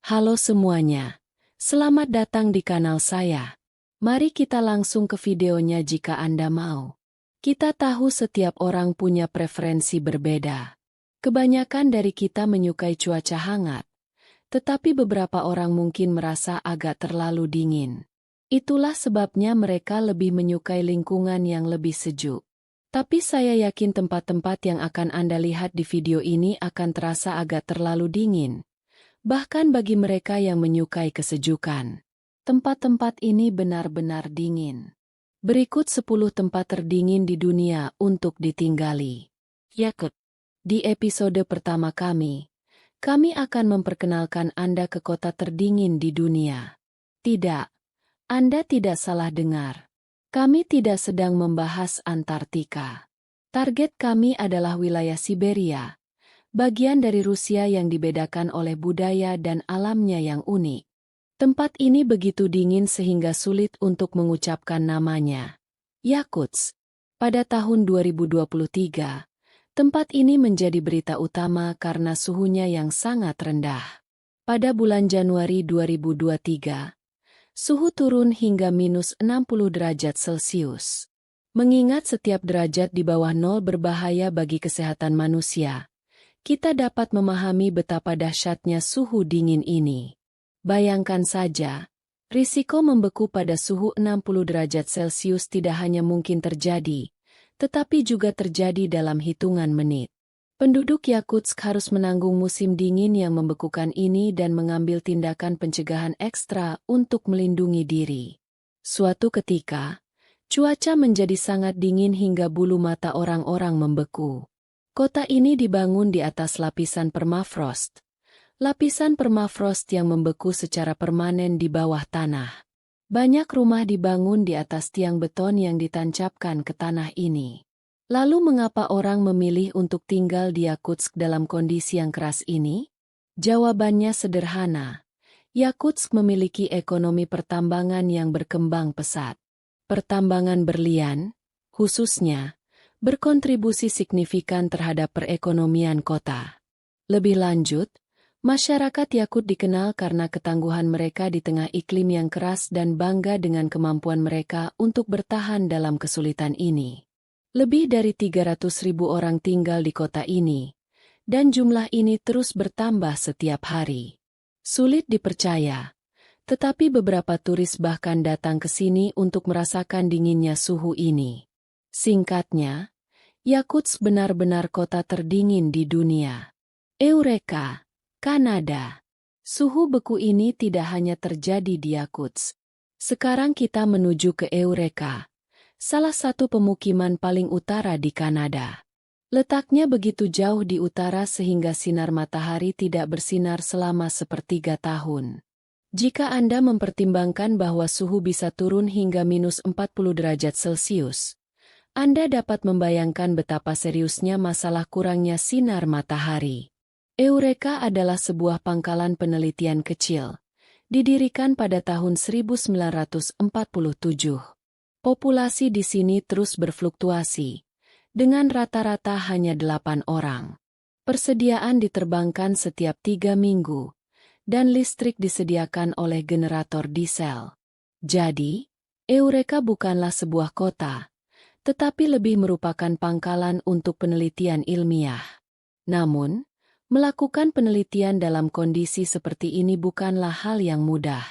Halo semuanya, selamat datang di kanal saya. Mari kita langsung ke videonya jika Anda mau. Kita tahu setiap orang punya preferensi berbeda. Kebanyakan dari kita menyukai cuaca hangat, tetapi beberapa orang mungkin merasa agak terlalu dingin. Itulah sebabnya mereka lebih menyukai lingkungan yang lebih sejuk. Tapi saya yakin tempat-tempat yang akan Anda lihat di video ini akan terasa agak terlalu dingin. Bahkan bagi mereka yang menyukai kesejukan. Tempat-tempat ini benar-benar dingin. Berikut 10 tempat terdingin di dunia untuk ditinggali. Yakut. Di episode pertama kami akan memperkenalkan Anda ke kota terdingin di dunia. Tidak, Anda tidak salah dengar. Kami tidak sedang membahas Antartika. Target kami adalah wilayah Siberia, bagian dari Rusia yang dibedakan oleh budaya dan alamnya yang unik. Tempat ini begitu dingin sehingga sulit untuk mengucapkan namanya. Yakutsk. Pada tahun 2023, tempat ini menjadi berita utama karena suhunya yang sangat rendah. Pada bulan Januari 2023, suhu turun hingga -60 derajat Celcius. Mengingat setiap derajat di bawah nol berbahaya bagi kesehatan manusia, kita dapat memahami betapa dahsyatnya suhu dingin ini. Bayangkan saja, risiko membeku pada suhu 60 derajat Celcius tidak hanya mungkin terjadi, tetapi juga terjadi dalam hitungan menit. Penduduk Yakutsk harus menanggung musim dingin yang membekukan ini dan mengambil tindakan pencegahan ekstra untuk melindungi diri. Suatu ketika, cuaca menjadi sangat dingin hingga bulu mata orang-orang membeku. Kota ini dibangun di atas lapisan permafrost. Lapisan permafrost yang membeku secara permanen di bawah tanah. Banyak rumah dibangun di atas tiang beton yang ditancapkan ke tanah ini. Lalu mengapa orang memilih untuk tinggal di Yakutsk dalam kondisi yang keras ini? Jawabannya sederhana. Yakutsk memiliki ekonomi pertambangan yang berkembang pesat. Pertambangan berlian, khususnya, berkontribusi signifikan terhadap perekonomian kota. Lebih lanjut, masyarakat Yakut dikenal karena ketangguhan mereka di tengah iklim yang keras dan bangga dengan kemampuan mereka untuk bertahan dalam kesulitan ini. Lebih dari 300.000 orang tinggal di kota ini, dan jumlah ini terus bertambah setiap hari. Sulit dipercaya, tetapi beberapa turis bahkan datang ke sini untuk merasakan dinginnya suhu ini. Singkatnya, Yakutsk benar-benar kota terdingin di dunia. Eureka, Kanada. Suhu beku ini tidak hanya terjadi di Yakutsk. Sekarang kita menuju ke Eureka, salah satu pemukiman paling utara di Kanada. Letaknya begitu jauh di utara sehingga sinar matahari tidak bersinar selama sepertiga tahun. Jika Anda mempertimbangkan bahwa suhu bisa turun hingga -40 derajat Celcius, Anda dapat membayangkan betapa seriusnya masalah kurangnya sinar matahari. Eureka adalah sebuah pangkalan penelitian kecil, didirikan pada tahun 1947. Populasi di sini terus berfluktuasi, dengan rata-rata hanya 8 orang. Persediaan diterbangkan setiap 3 minggu, dan listrik disediakan oleh generator diesel. Jadi, Eureka bukanlah sebuah kota, tetapi lebih merupakan pangkalan untuk penelitian ilmiah. Namun, melakukan penelitian dalam kondisi seperti ini bukanlah hal yang mudah.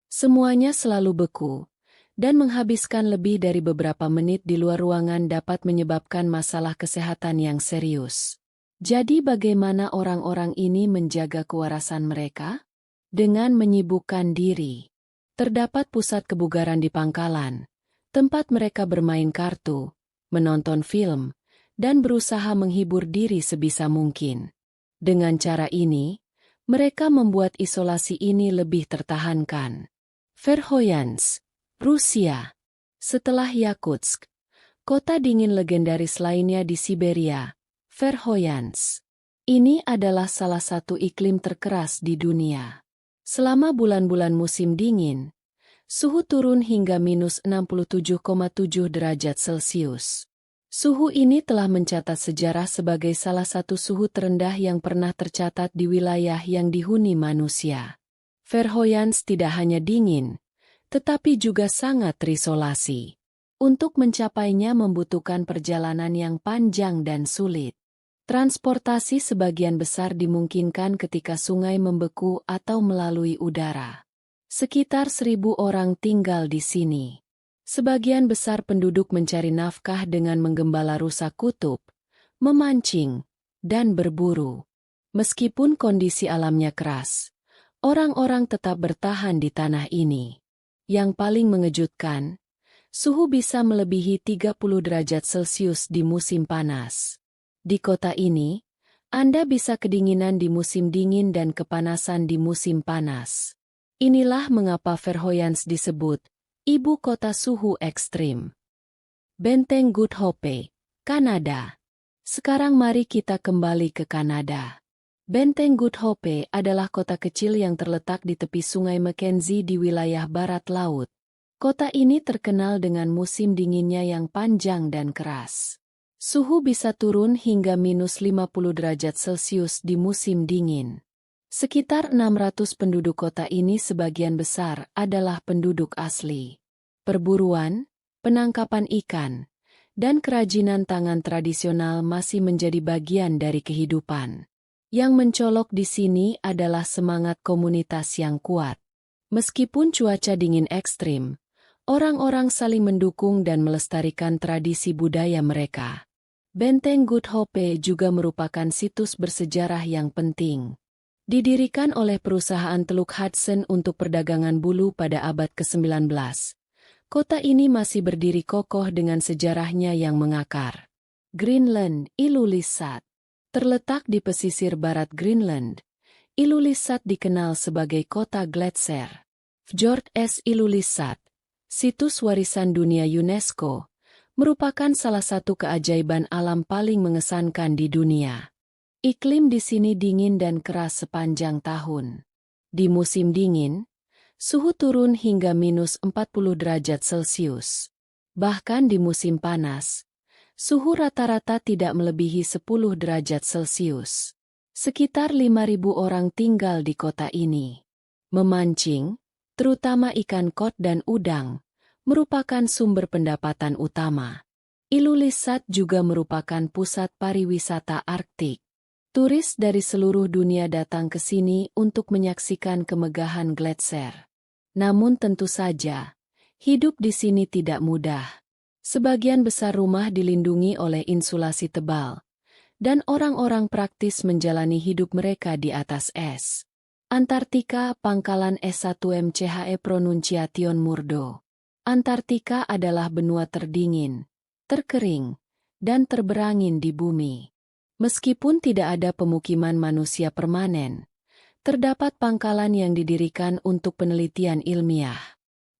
Semuanya selalu beku, dan menghabiskan lebih dari beberapa menit di luar ruangan dapat menyebabkan masalah kesehatan yang serius. Jadi bagaimana orang-orang ini menjaga kewarasan mereka? Dengan menyibukkan diri. Terdapat pusat kebugaran di pangkalan, tempat mereka bermain kartu, menonton film, dan berusaha menghibur diri sebisa mungkin. Dengan cara ini, mereka membuat isolasi ini lebih tertahankan. Verkhoyansk, Rusia. Setelah Yakutsk, kota dingin legendaris lainnya di Siberia, Verkhoyansk. Ini adalah salah satu iklim terkeras di dunia. Selama bulan-bulan musim dingin, suhu turun hingga -67,7 derajat Celcius. Suhu ini telah mencatat sejarah sebagai salah satu suhu terendah yang pernah tercatat di wilayah yang dihuni manusia. Verhoyans tidak hanya dingin, tetapi juga sangat terisolasi. Untuk mencapainya membutuhkan perjalanan yang panjang dan sulit. Transportasi sebagian besar dimungkinkan ketika sungai membeku atau melalui udara. Sekitar 1.000 orang tinggal di sini. Sebagian besar penduduk mencari nafkah dengan menggembala rusa kutub, memancing, dan berburu. Meskipun kondisi alamnya keras, orang-orang tetap bertahan di tanah ini. Yang paling mengejutkan, suhu bisa melebihi 30 derajat Celcius di musim panas. Di kota ini, Anda bisa kedinginan di musim dingin dan kepanasan di musim panas. Inilah mengapa Verhoyans disebut ibu kota suhu ekstrim. Benteng Good Hope, Kanada. Sekarang mari kita kembali ke Kanada. Benteng Good Hope adalah kota kecil yang terletak di tepi Sungai Mackenzie di wilayah barat laut. Kota ini terkenal dengan musim dinginnya yang panjang dan keras. Suhu bisa turun hingga minus 50 derajat Celcius di musim dingin. Sekitar 600 penduduk kota ini sebagian besar adalah penduduk asli. Perburuan, penangkapan ikan, dan kerajinan tangan tradisional masih menjadi bagian dari kehidupan. Yang mencolok di sini adalah semangat komunitas yang kuat. Meskipun cuaca dingin ekstrim, orang-orang saling mendukung dan melestarikan tradisi budaya mereka. Benteng Good Hope juga merupakan situs bersejarah yang penting. Didirikan oleh perusahaan Teluk Hudson untuk perdagangan bulu pada abad ke-19. Kota ini masih berdiri kokoh dengan sejarahnya yang mengakar. Greenland, Ilulissat. Terletak di pesisir barat Greenland, Ilulissat dikenal sebagai kota gletser. Fjord S. Ilulissat, situs warisan dunia UNESCO, merupakan salah satu keajaiban alam paling mengesankan di dunia. Iklim di sini dingin dan keras sepanjang tahun. Di musim dingin, suhu turun hingga minus 40 derajat Celcius. Bahkan di musim panas, suhu rata-rata tidak melebihi 10 derajat Celcius. Sekitar 5.000 orang tinggal di kota ini. Memancing, terutama ikan kod dan udang, merupakan sumber pendapatan utama. Ilulissat juga merupakan pusat pariwisata Arktik. Turis dari seluruh dunia datang ke sini untuk menyaksikan kemegahan gletser. Namun tentu saja, hidup di sini tidak mudah. Sebagian besar rumah dilindungi oleh insulasi tebal, dan orang-orang praktis menjalani hidup mereka di atas es. Antartika, Pangkalan S1 MCHE Pronunciation Murdo. Antartika adalah benua terdingin, terkering, dan terberangin di bumi. Meskipun tidak ada pemukiman manusia permanen, terdapat pangkalan yang didirikan untuk penelitian ilmiah.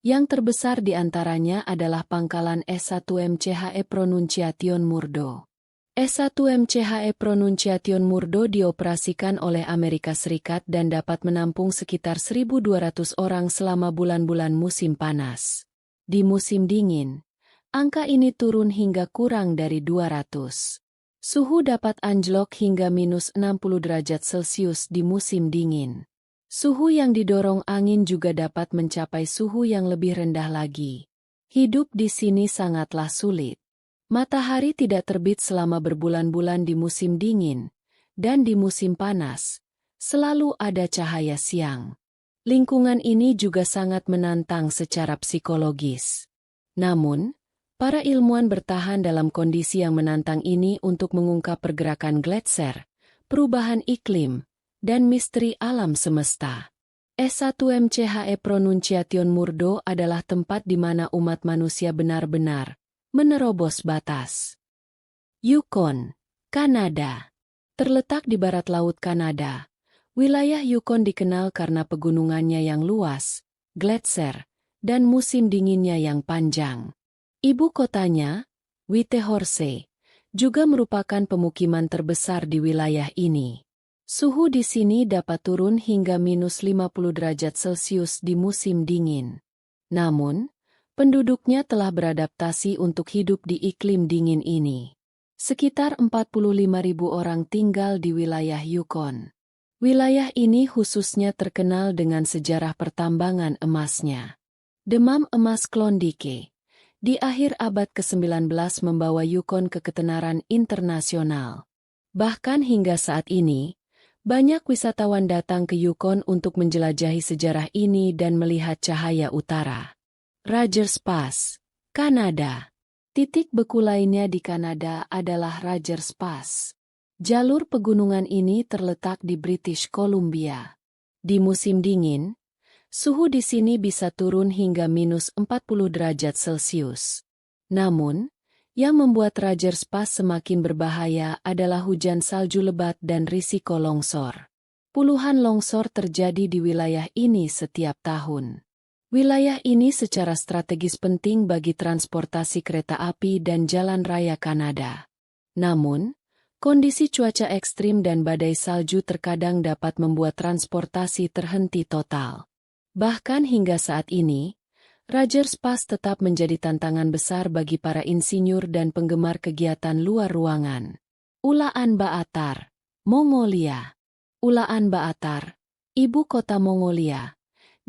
Yang terbesar di antaranya adalah Pangkalan S1 MCHE Pronunciation Murdo. S1 MCHE Pronunciation Murdo dioperasikan oleh Amerika Serikat dan dapat menampung sekitar 1.200 orang selama bulan-bulan musim panas. Di musim dingin, angka ini turun hingga kurang dari 200. Suhu dapat anjlok hingga minus 60 derajat Celcius di musim dingin. Suhu yang didorong angin juga dapat mencapai suhu yang lebih rendah lagi. Hidup di sini sangatlah sulit. Matahari tidak terbit selama berbulan-bulan di musim dingin, dan di musim panas, selalu ada cahaya siang. Lingkungan ini juga sangat menantang secara psikologis. Namun, para ilmuwan bertahan dalam kondisi yang menantang ini untuk mengungkap pergerakan gletser, perubahan iklim, dan misteri alam semesta. S1 MCHE Pronunciation Murdo adalah tempat di mana umat manusia benar-benar menerobos batas. Yukon, Kanada. Terletak di barat laut Kanada, wilayah Yukon dikenal karena pegunungannya yang luas, gletser, dan musim dinginnya yang panjang. Ibu kotanya, Whitehorse, juga merupakan pemukiman terbesar di wilayah ini. Suhu di sini dapat turun hingga minus 50 derajat Celcius di musim dingin. Namun, penduduknya telah beradaptasi untuk hidup di iklim dingin ini. Sekitar 45.000 orang tinggal di wilayah Yukon. Wilayah ini khususnya terkenal dengan sejarah pertambangan emasnya. Demam emas Klondike di akhir abad ke-19 membawa Yukon ke ketenaran internasional. Bahkan hingga saat ini, banyak wisatawan datang ke Yukon untuk menjelajahi sejarah ini dan melihat cahaya utara. Rogers Pass, Kanada. Titik beku lainnya di Kanada adalah Rogers Pass. Jalur pegunungan ini terletak di British Columbia. Di musim dingin, suhu di sini bisa turun hingga -40 derajat Celcius. Namun, yang membuat Rogers Pass semakin berbahaya adalah hujan salju lebat dan risiko longsor. Puluhan longsor terjadi di wilayah ini setiap tahun. Wilayah ini secara strategis penting bagi transportasi kereta api dan jalan raya Kanada. Namun, kondisi cuaca ekstrim dan badai salju terkadang dapat membuat transportasi terhenti total. Bahkan hingga saat ini, Rogers Pass tetap menjadi tantangan besar bagi para insinyur dan penggemar kegiatan luar ruangan. Ulaanbaatar, Mongolia. Ulaanbaatar, ibu kota Mongolia,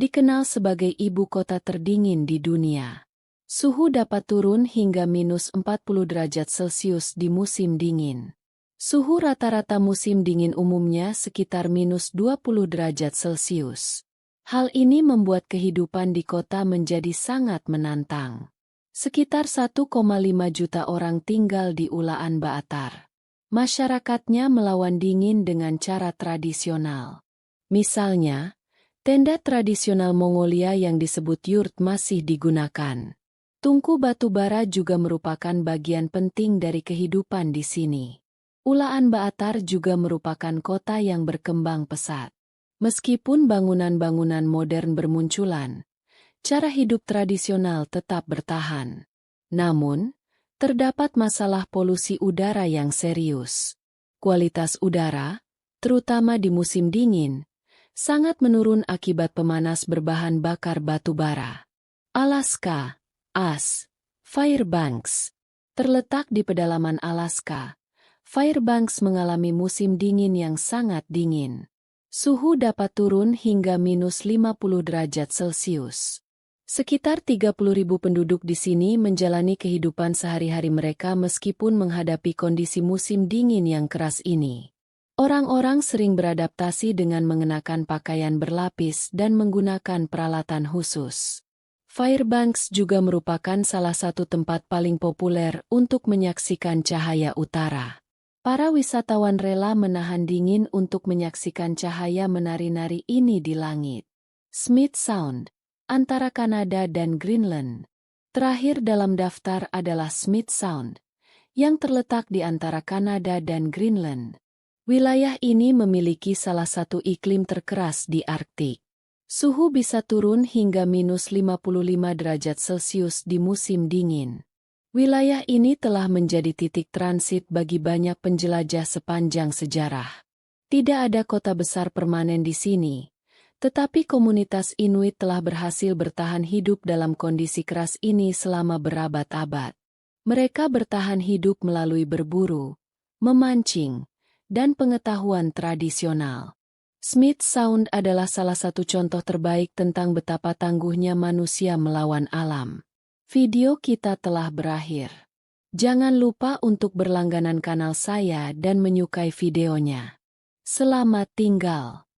dikenal sebagai ibu kota terdingin di dunia. Suhu dapat turun hingga -40 derajat Celcius di musim dingin. Suhu rata-rata musim dingin umumnya sekitar -20 derajat Celcius. Hal ini membuat kehidupan di kota menjadi sangat menantang. Sekitar 1,5 juta orang tinggal di Ulaanbaatar. Masyarakatnya melawan dingin dengan cara tradisional. Misalnya, tenda tradisional Mongolia yang disebut yurt masih digunakan. Tungku batu bara juga merupakan bagian penting dari kehidupan di sini. Ulaanbaatar juga merupakan kota yang berkembang pesat. Meskipun bangunan-bangunan modern bermunculan, cara hidup tradisional tetap bertahan. Namun, terdapat masalah polusi udara yang serius. Kualitas udara, terutama di musim dingin, sangat menurun akibat pemanas berbahan bakar batu bara. Alaska, AS, Fairbanks. Terletak di pedalaman Alaska, Fairbanks mengalami musim dingin yang sangat dingin. Suhu dapat turun hingga -50 derajat Celcius. Sekitar 30.000 penduduk di sini menjalani kehidupan sehari-hari mereka meskipun menghadapi kondisi musim dingin yang keras ini. Orang-orang sering beradaptasi dengan mengenakan pakaian berlapis dan menggunakan peralatan khusus. Fairbanks juga merupakan salah satu tempat paling populer untuk menyaksikan cahaya utara. Para wisatawan rela menahan dingin untuk menyaksikan cahaya menari-nari ini di langit. Smith Sound, antara Kanada dan Greenland. Terakhir dalam daftar adalah Smith Sound, yang terletak di antara Kanada dan Greenland. Wilayah ini memiliki salah satu iklim terkeras di Arktik. Suhu bisa turun hingga -55 derajat Celcius di musim dingin. Wilayah ini telah menjadi titik transit bagi banyak penjelajah sepanjang sejarah. Tidak ada kota besar permanen di sini, tetapi komunitas Inuit telah berhasil bertahan hidup dalam kondisi keras ini selama berabad-abad. Mereka bertahan hidup melalui berburu, memancing, dan pengetahuan tradisional. Smith Sound adalah salah satu contoh terbaik tentang betapa tangguhnya manusia melawan alam. Video kita telah berakhir. Jangan lupa untuk berlangganan kanal saya dan menyukai videonya. Selamat tinggal.